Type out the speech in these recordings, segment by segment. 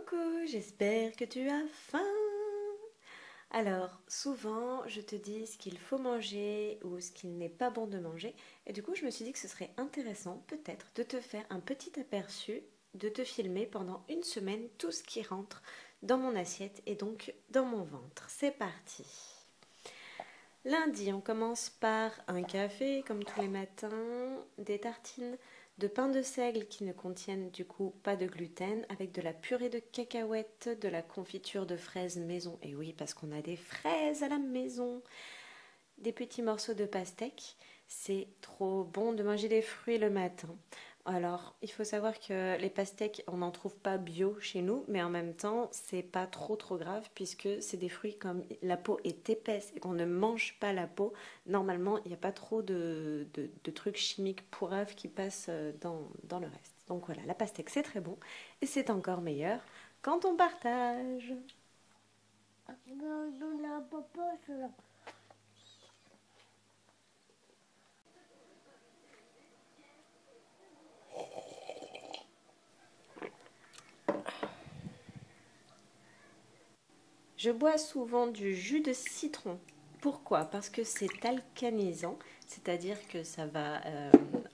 Coucou, j'espère que tu as faim. Alors, souvent, je te dis ce qu'il faut manger ou ce qu'il n'est pas bon de manger. Et du coup, je me suis dit que ce serait intéressant, peut-être, de te faire un petit aperçu, de te filmer pendant une semaine tout ce qui rentre dans mon assiette et donc dans mon ventre. C'est parti. Lundi, on commence par un café, comme tous les matins, des tartines de pain de seigle qui ne contiennent du coup pas de gluten, avec de la purée de cacahuètes, de la confiture de fraises maison, et oui, parce qu'on a des fraises à la maison, des petits morceaux de pastèque. C'est trop bon de manger des fruits le matin. Alors, il faut savoir que les pastèques, on n'en trouve pas bio chez nous, mais en même temps, c'est pas trop grave puisque c'est des fruits comme la peau est épaisse et qu'on ne mange pas la peau. Normalement, il n'y a pas trop de trucs chimiques pourraves qui passent dans le reste. Donc voilà, la pastèque, c'est très bon et c'est encore meilleur quand on partage. Je bois souvent du jus de citron. Pourquoi? Parce que c'est alcanisant, c'est-à-dire que ça va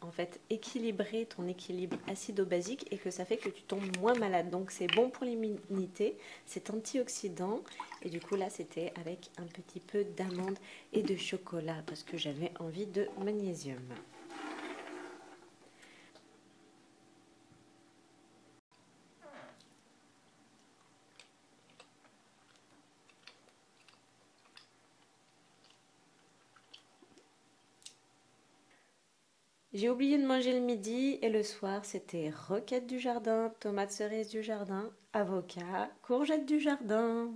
en fait équilibrer ton équilibre acido-basique et que ça fait que tu tombes moins malade. Donc c'est bon pour l'immunité, c'est antioxydant et du coup là c'était avec un petit peu d'amande et de chocolat parce que j'avais envie de magnésium. J'ai oublié de manger le midi et le soir c'était roquette du jardin, tomates cerises du jardin, avocat, courgettes du jardin.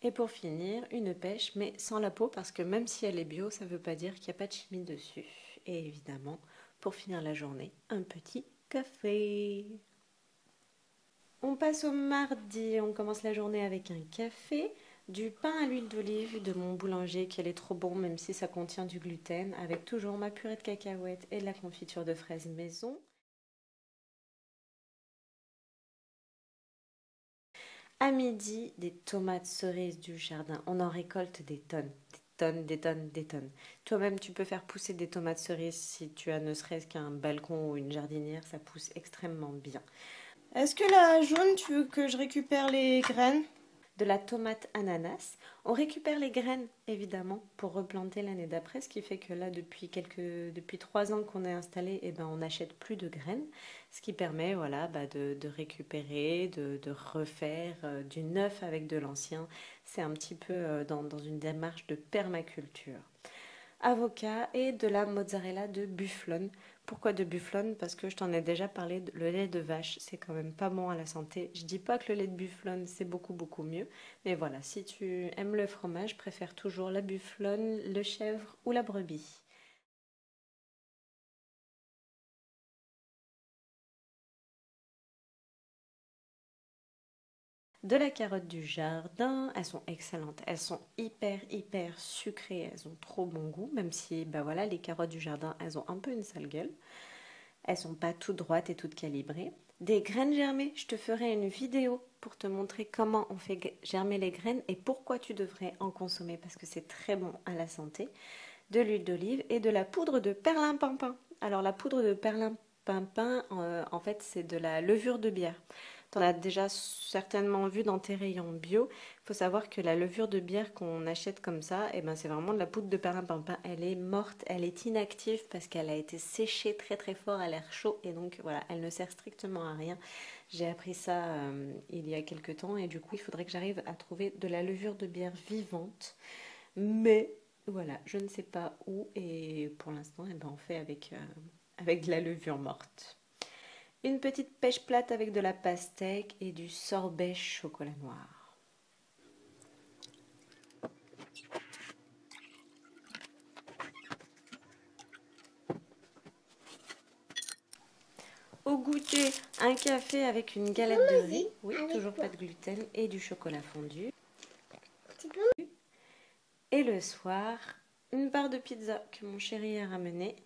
Et pour finir, une pêche mais sans la peau parce que même si elle est bio, ça ne veut pas dire qu'il n'y a pas de chimie dessus. Et évidemment, pour finir la journée, un petit café. On passe au mardi, on commence la journée avec un café, du pain à l'huile d'olive de mon boulanger qui est trop bon même si ça contient du gluten, avec toujours ma purée de cacahuètes et de la confiture de fraises maison. À midi, des tomates cerises du jardin. On en récolte des tonnes, des tonnes, des tonnes, des tonnes. Toi-même, tu peux faire pousser des tomates cerises si tu as ne serait-ce qu'un balcon ou une jardinière, ça pousse extrêmement bien. Est-ce que la jaune, tu veux que je récupère les graines? De la tomate ananas. On récupère les graines évidemment pour replanter l'année d'après, ce qui fait que là depuis 3 ans qu'on est installé, eh ben, on n'achète plus de graines, ce qui permet voilà, de récupérer, de refaire du neuf avec de l'ancien. C'est un petit peu dans une démarche de permaculture. Avocat et de la mozzarella de bufflone. Pourquoi de bufflone? Parce que je t'en ai déjà parlé, le lait de vache, c'est quand même pas bon à la santé. Je dis pas que le lait de bufflone, c'est beaucoup mieux. Mais voilà, si tu aimes le fromage, je préfère toujours la bufflone, le chèvre ou la brebis. De la carotte du jardin, elles sont excellentes, elles sont hyper sucrées, elles ont trop bon goût, même si bah voilà, les carottes du jardin, elles ont un peu une sale gueule. Elles sont pas toutes droites et toutes calibrées. Des graines germées, je te ferai une vidéo pour te montrer comment on fait germer les graines et pourquoi tu devrais en consommer parce que c'est très bon à la santé. De l'huile d'olive et de la poudre de perlimpinpin. Alors la poudre de perlimpinpin, en fait, c'est de la levure de bière. Tu en as déjà certainement vu dans tes rayons bio. Il faut savoir que la levure de bière qu'on achète comme ça, eh ben, c'est vraiment de la poudre de perlimpinpin. Elle est morte, elle est inactive parce qu'elle a été séchée très fort à l'air chaud et donc voilà, elle ne sert strictement à rien. J'ai appris ça il y a quelques temps et du coup il faudrait que j'arrive à trouver de la levure de bière vivante. Mais voilà, je ne sais pas où et pour l'instant eh ben, on fait avec de la levure morte. Une petite pêche plate avec de la pastèque et du sorbet chocolat noir. Au goûter, un café avec une galette de riz, oui, toujours pas de gluten, et du chocolat fondu. Et le soir, une barre de pizza que mon chéri a ramené,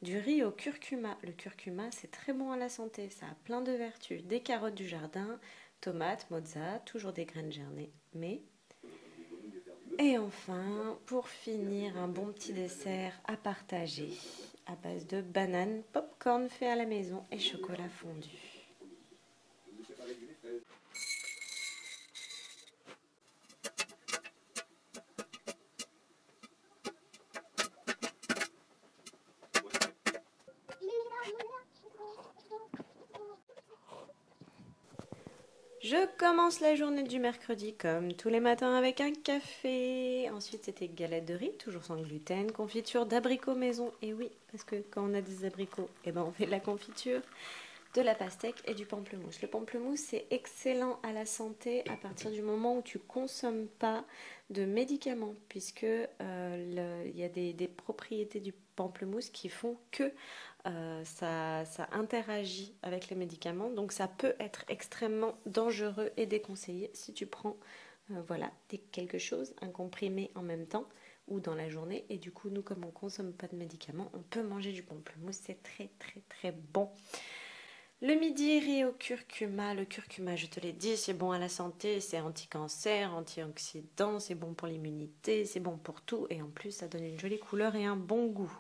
du riz au curcuma. Le curcuma, c'est très bon à la santé, ça a plein de vertus. Des carottes du jardin, tomates, mozza, toujours des graines germées. Et enfin, pour finir, un bon petit dessert à partager à base de bananes, popcorn fait à la maison et chocolat fondu. Je commence la journée du mercredi comme tous les matins avec un café. Ensuite, c'était galette de riz, toujours sans gluten, confiture d'abricots maison. Et oui, parce que quand on a des abricots, eh ben on fait de la confiture, de la pastèque et du pamplemousse. Le pamplemousse, c'est excellent à la santé à partir du moment où tu consommes pas de médicaments, puisque il y a des propriétés du pamplemousse qui font que ça interagit avec les médicaments, donc ça peut être extrêmement dangereux et déconseillé si tu prends voilà, quelque chose, un comprimé en même temps ou dans la journée. Et du coup, nous, comme on ne consomme pas de médicaments, on peut manger du pamplemousse, c'est très très très bon. Le midi, riz au curcuma. Le curcuma, je te l'ai dit, c'est bon à la santé, c'est anti-cancer, antioxydant, c'est bon pour l'immunité, c'est bon pour tout. Et en plus, ça donne une jolie couleur et un bon goût.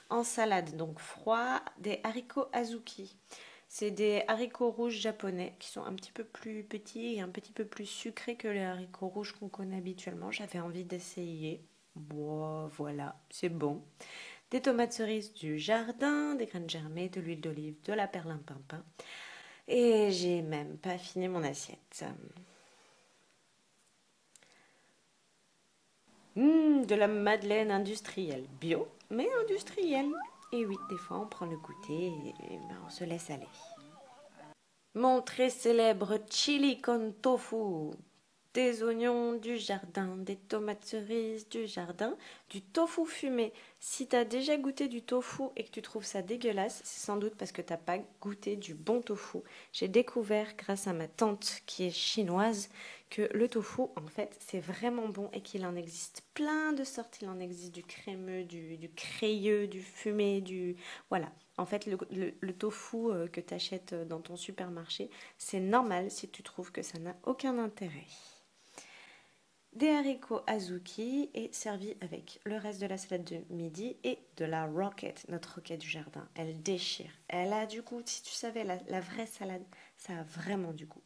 En salade, donc froid, des haricots azuki. C'est des haricots rouges japonais qui sont un petit peu plus petits et un petit peu plus sucrés que les haricots rouges qu'on connaît habituellement. J'avais envie d'essayer. Bon, voilà, c'est bon. Des tomates cerises du jardin, des graines germées, de l'huile d'olive, de la perlimpinpin. Et j'ai même pas fini mon assiette. De la madeleine industrielle. Bio, mais industrielle. Et oui, des fois on prend le goûter et ben, on se laisse aller. Mon très célèbre chili con tofu. Des oignons du jardin, des tomates cerises du jardin, du tofu fumé. Si tu as déjà goûté du tofu et que tu trouves ça dégueulasse, c'est sans doute parce que tu n'as pas goûté du bon tofu. J'ai découvert grâce à ma tante qui est chinoise que le tofu, en fait, c'est vraiment bon et qu'il en existe plein de sortes. Il en existe du crémeux, du crayeux, du fumé, du... Voilà. En fait, le tofu que tu achètes dans ton supermarché, c'est normal si tu trouves que ça n'a aucun intérêt. Des haricots azuki et servi avec le reste de la salade de midi et de la roquette, notre roquette du jardin. Elle déchire. Elle a du goût. Si tu savais, la vraie salade, ça a vraiment du goût.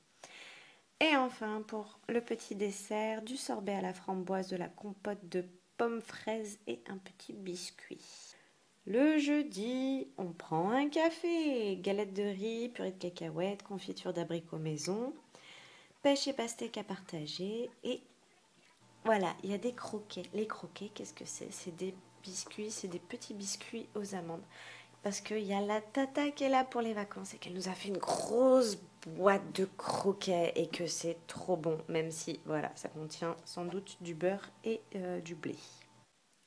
Et enfin, pour le petit dessert, du sorbet à la framboise, de la compote de pommes fraises et un petit biscuit. Le jeudi, on prend un café, galette de riz, purée de cacahuètes, confiture d'abricots maison, pêche et pastèque à partager et voilà, il y a des croquets. Les croquets, qu'est-ce que c'est? C'est des biscuits, c'est des petits biscuits aux amandes. Parce qu'il y a la tata qui est là pour les vacances et qu'elle nous a fait une grosse boîte de croquets et que c'est trop bon, même si, voilà, ça contient sans doute du beurre et du blé.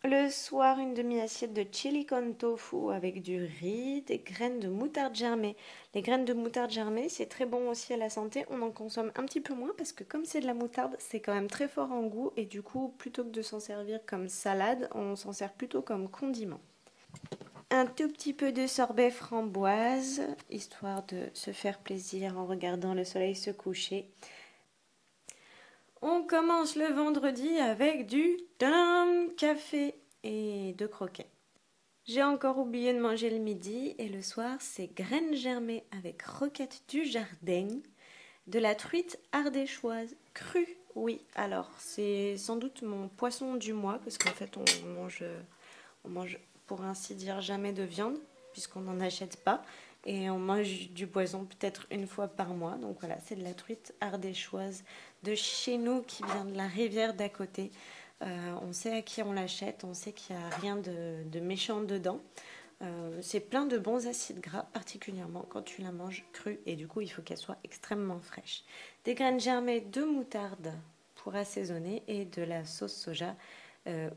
Le soir, une demi-assiette de chili con tofu avec du riz, des graines de moutarde germée. Les graines de moutarde germée, c'est très bon aussi à la santé. On en consomme un petit peu moins parce que comme c'est de la moutarde, c'est quand même très fort en goût. Et du coup, plutôt que de s'en servir comme salade, on s'en sert plutôt comme condiment. Un tout petit peu de sorbet framboise, histoire de se faire plaisir en regardant le soleil se coucher. On commence le vendredi avec du café et 2 croquets. J'ai encore oublié de manger le midi et le soir, c'est graines germées avec roquette du jardin, de la truite ardéchoise crue. Oui, alors c'est sans doute mon poisson du mois parce qu'en fait on mange pour ainsi dire jamais de viande puisqu'on n'en achète pas. Et on mange du poisson peut-être une fois par mois. Donc voilà, c'est de la truite ardéchoise de chez nous qui vient de la rivière d'à côté. On sait à qui on l'achète, on sait qu'il n'y a rien de méchant dedans. C'est plein de bons acides gras, particulièrement quand tu la manges crue. Et du coup, il faut qu'elle soit extrêmement fraîche. Des graines germées de moutarde pour assaisonner et de la sauce soja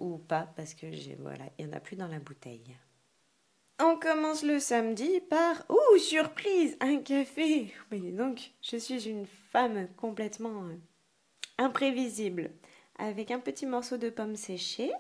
ou pas, parce que voilà, il n'y en a plus dans la bouteille. On commence le samedi par, ouh, surprise, un café. Mais donc, je suis une femme complètement imprévisible. Avec un petit morceau de pomme séchée.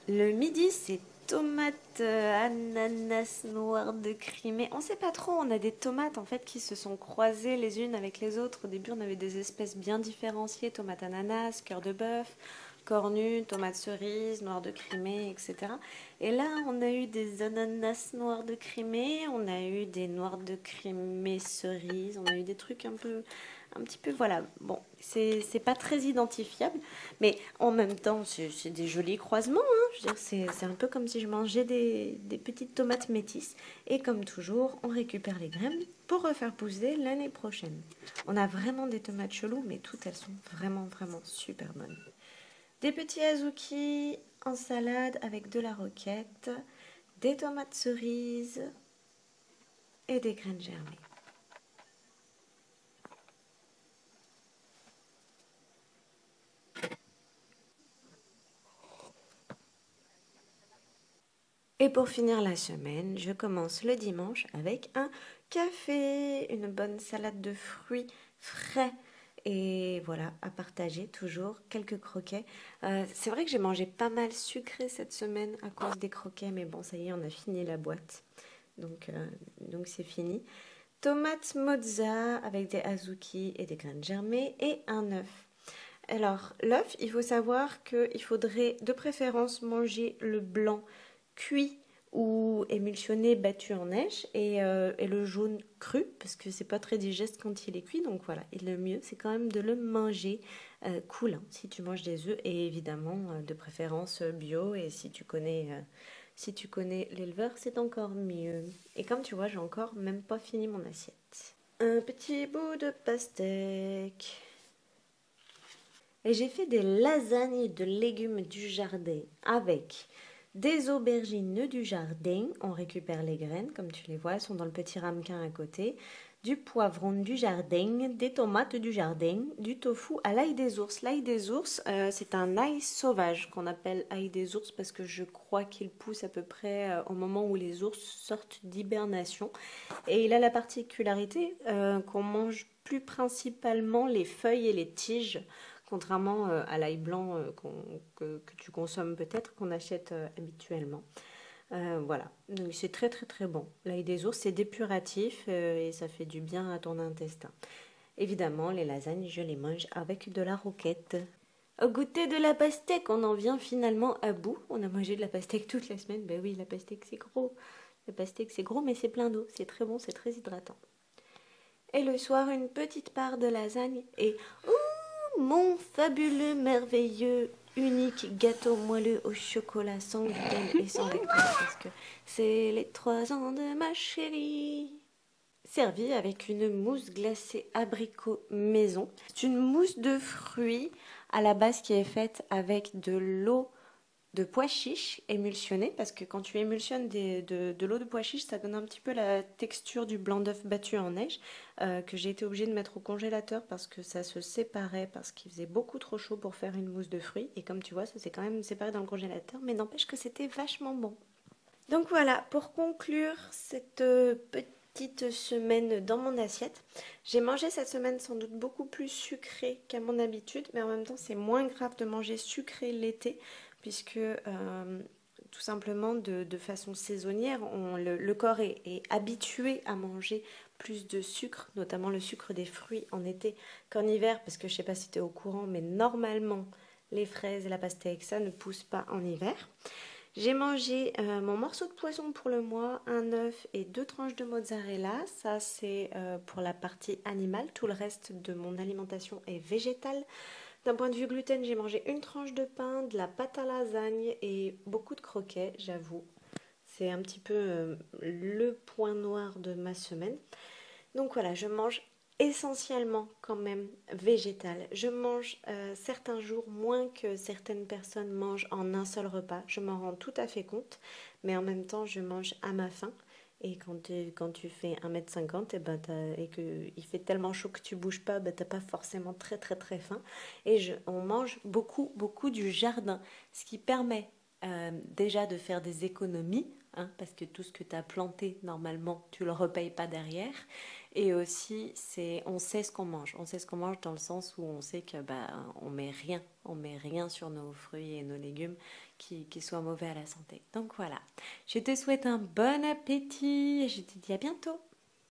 Le midi, c'est tomates ananas noir de Crimée. On sait pas trop, on a des tomates en fait qui se sont croisées les unes avec les autres. Au début, on avait des espèces bien différenciées, tomates ananas, cœur de bœuf, cornu, tomates cerises, noir de Crimée, etc. Et là, on a eu des ananas noirs de Crimée, on a eu des noirs de Crimée cerises, on a eu des trucs un petit peu, voilà. Bon, c'est pas très identifiable, mais en même temps, c'est des jolis croisements, hein. Je veux dire, c'est un peu comme si je mangeais des petites tomates métisses. Et comme toujours, on récupère les graines pour refaire pousser l'année prochaine. On a vraiment des tomates cheloues, mais toutes elles sont vraiment, vraiment super bonnes. Des petits azuki en salade avec de la roquette, des tomates cerises et des graines germées. Et pour finir la semaine, je commence le dimanche avec un café, une bonne salade de fruits frais et voilà, à partager toujours quelques croquets. C'est vrai que j'ai mangé pas mal sucré cette semaine à cause des croquets, mais bon, ça y est, on a fini la boîte. Donc c'est fini. Tomates mozza avec des azuki et des graines germées et un œuf. Alors, l'œuf, il faut savoir qu'il faudrait de préférence manger le blanc cuit ou émulsionné battu en neige et le jaune cru parce que c'est pas très digeste quand il est cuit. Donc voilà, et le mieux c'est quand même de le manger coulant si tu manges des œufs et évidemment de préférence bio et si tu connais l'éleveur c'est encore mieux. Et comme tu vois j'ai encore même pas fini mon assiette. Un petit bout de pastèque. Et j'ai fait des lasagnes de légumes du jardin avec des aubergines du jardin. On récupère les graines, comme tu les vois, elles sont dans le petit ramequin à côté. Du poivron du jardin, des tomates du jardin, du tofu à l'ail des ours. L'ail des ours, c'est un ail sauvage qu'on appelle ail des ours parce que je crois qu'il pousse à peu près au moment où les ours sortent d'hibernation. Et il a la particularité qu'on mange plus principalement les feuilles et les tiges, contrairement à l'ail blanc que tu consommes peut-être, qu'on achète habituellement. Voilà, donc c'est très très très bon. L'ail des ours, c'est dépuratif et ça fait du bien à ton intestin. Évidemment, les lasagnes, je les mange avec de la roquette. Au goûter de la pastèque, on en vient finalement à bout. On a mangé de la pastèque toute la semaine. Ben oui, la pastèque c'est gros. La pastèque c'est gros, mais c'est plein d'eau. C'est très bon, c'est très hydratant. Et le soir, une petite part de lasagne et mon fabuleux, merveilleux, unique gâteau moelleux au chocolat sans gluten et sans lactose parce que c'est les 3 ans de ma chérie. Servi avec une mousse glacée abricot maison. C'est une mousse de fruits à la base qui est faite avec de l'eau de pois chiches émulsionnée parce que quand tu émulsionnes de l'eau de pois chiches, ça donne un petit peu la texture du blanc d'œuf battu en neige que j'ai été obligée de mettre au congélateur parce que ça se séparait parce qu'il faisait beaucoup trop chaud pour faire une mousse de fruits et comme tu vois ça s'est quand même séparé dans le congélateur mais n'empêche que c'était vachement bon. Donc voilà, pour conclure cette petite semaine dans mon assiette, j'ai mangé cette semaine sans doute beaucoup plus sucré qu'à mon habitude, mais en même temps c'est moins grave de manger sucré l'été, puisque tout simplement de façon saisonnière, le corps est habitué à manger plus de sucre, notamment le sucre des fruits en été qu'en hiver, parce que je ne sais pas si tu es au courant, mais normalement les fraises et la pastèque, ça ne pousse pas en hiver. J'ai mangé mon morceau de poisson pour le mois, un œuf et 2 tranches de mozzarella. Ça, c'est pour la partie animale. Tout le reste de mon alimentation est végétale. D'un point de vue gluten, j'ai mangé une tranche de pain, de la pâte à lasagne et beaucoup de croquets, j'avoue. C'est un petit peu le point noir de ma semaine. Donc voilà, je mange essentiellement quand même végétal. Je mange certains jours moins que certaines personnes mangent en un seul repas. Je m'en rends tout à fait compte, mais en même temps je mange à ma faim. Et quand tu fais 1,50 m et, ben et qu'il fait tellement chaud que tu bouges pas, ben t'as pas forcément très très très faim. Et on mange beaucoup beaucoup du jardin, ce qui permet déjà de faire des économies, hein, parce que tout ce que tu as planté normalement tu le repayes pas derrière. Et aussi, on sait ce qu'on mange. On sait ce qu'on mange dans le sens où on sait que on met rien sur nos fruits et nos légumes qui soit mauvais à la santé. Donc voilà, je te souhaite un bon appétit et je te dis à bientôt.